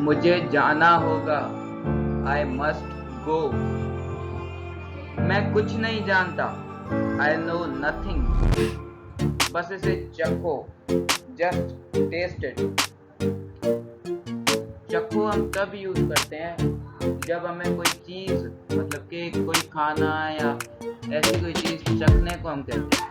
मुझे जाना होगा, I must go. मैं कुछ नहीं जानता, I know nothing. बस इसे चखो, just taste it. चखो हम तब यूज करते हैं जब हमें कोई चीज मतलब कि कोई खाना या ऐसी कोई चीज चखने को हम कहते हैं,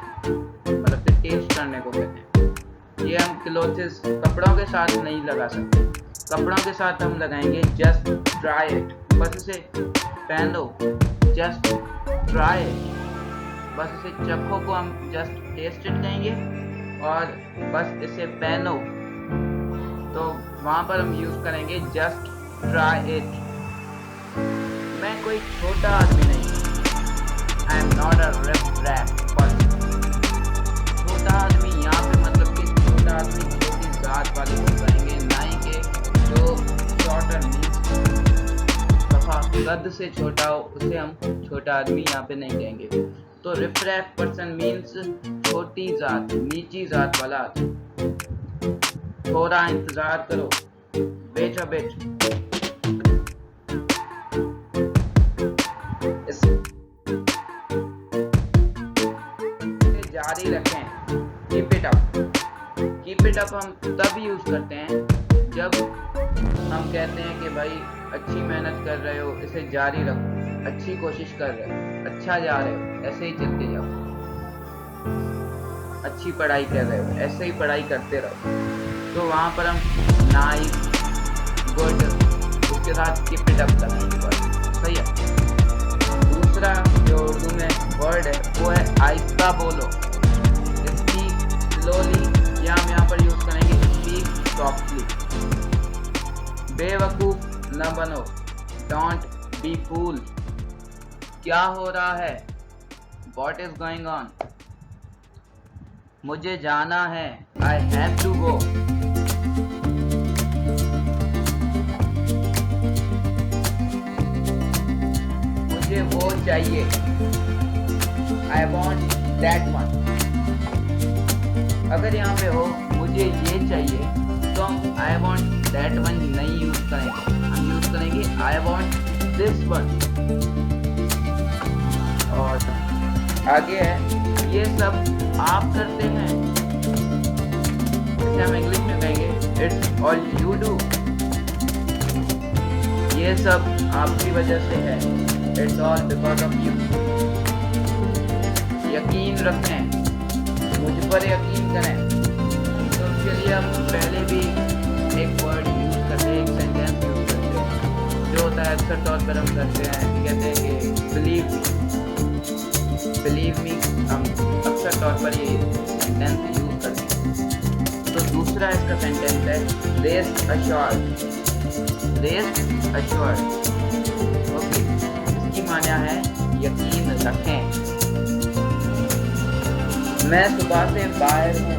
मतलब कि टेस्ट करने को कहते हैं। ये हम क्लोथ्स कपड़ों के साथ नहीं लगा सकते। कपड़ों के साथ हम लगाएंगे जस्ट ट्राई इट, बस इसे पहन लो, जस्ट ट्राई इट। बस इसे चखो को हम जस्ट टेस्ट इट कहेंगे, और बस इसे पहनो तो वहां पर हम यूज करेंगे जस्ट ट्राई इट। मैं कोई छोटा आदमी नहीं, I am not a rap person. छोटा आदमी यहाँ पे मतलब कि छोटा आदमी छोटी जात वाले को कहेंगे, ना ही के जो शॉर्टर मीन्स दफा कद से छोटा हो उसे हम छोटा आदमी यहाँ पे नहीं कहेंगे। तो रिप रैप पर्सन मीन्स छोटी जात, नीची जात वाला आदमी। थोड़ा इंतजार करो, वेट अ बिट। इसे जारी रखें, keep it up. Keep it up हम तब यूज करते हैं जब हम कहते हैं कि भाई अच्छी मेहनत कर रहे हो, इसे जारी रखो, अच्छी कोशिश कर रहे हो, अच्छा जा रहे हो, ऐसे ही चलते जाओ। अच्छी पढ़ाई कर रहे हो, ऐसे ही पढ़ाई करते रहो। तो वहाँ पर हम नाइस, गुड, उसके साथ कीप इट अप लगाएंगे बस, सही है। दूसरा जो उर्दू में वर्ड है वो है आहिस्ता बोलो, स्पीक स्लोली, या हम यहाँ पर यूज करेंगे स्पीक सॉफ्टली। बेवकूफ न बनो, डोंट बी फूल। क्या हो रहा है, व्हाट इज गोइंग ऑन। मुझे जाना है, आई हैव टू गो। मुझे वो चाहिए, आई वॉन्ट दैट वन। अगर यहाँ पे हो मुझे ये चाहिए तो हम आई वॉन्ट दैट वन नहीं यूज करेंगे, हम यूज करेंगे आई वॉन्ट दिस वन। और आगे है ये सब आप करते हैं, इसे हम इंग्लिश में कहेंगे इट्स ऑल यू डू। ये सब आपकी वजह से है, it's all because of you. यकीन रखें, मुझ पर यकीन करें। तो उसके लिए हम पहले भी एक वर्ड यूज करते हैं, एक सेंटेंस यूज करते हैं, जो होता है अक्सर तौर पर हम करते हैं, कहते हैं कि बिलीव मी, हम अक्सर तौर पर ये सेंटेंस यूज करते हैं। तो दूसरा इसका सेंटेंस है rest assured, rest assured. Okay, इसकी माना है यकीन रखें। मैं सुबह से बाहर हूँ,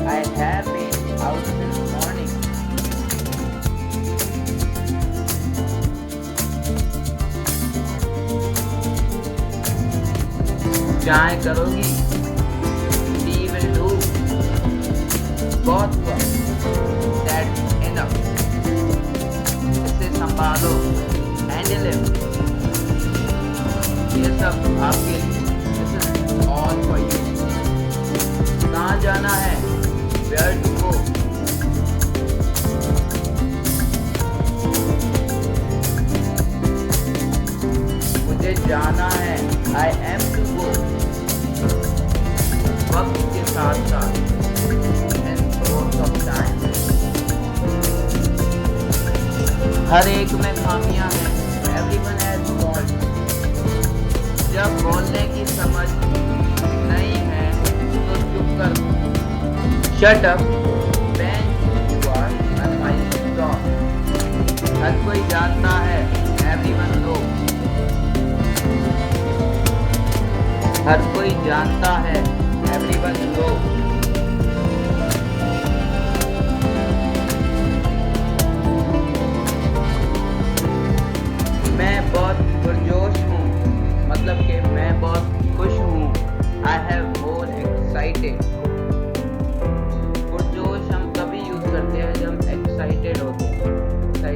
I have been out since morning. चाय करोगी, टी will do. बहुत हुआ, that's enough. इसे संभालो, handle it. ये सब आपके लिए, this is all for you. कहाँ जाना है, where to go. मुझे जाना है, I am to go. वक्त के साथ साथ, in course of time. हर एक में खामियां हैं, everyone has faults. जब बोलने की समझ नहीं है तो चुप कर दो, shut up when you are unwise to talk. हर कोई जानता है, everyone knows. हर कोई जानता है, everyone knows. मैं बहुत पुरजोश हूँ, मतलब कि मैं बहुत खुश हूँ, I have more excited. पुरजोश हम तभी यूज करते हैं जब हम excited होते हैं,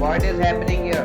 What is happening here?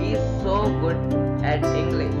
He is so good at English.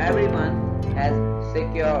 Everyone has secure.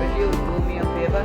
Will you do me a favor?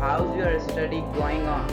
How's your study going on?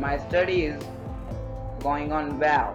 My study is going on well.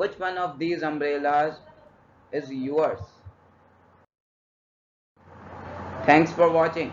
Which one of these umbrellas is yours? Thanks for watching.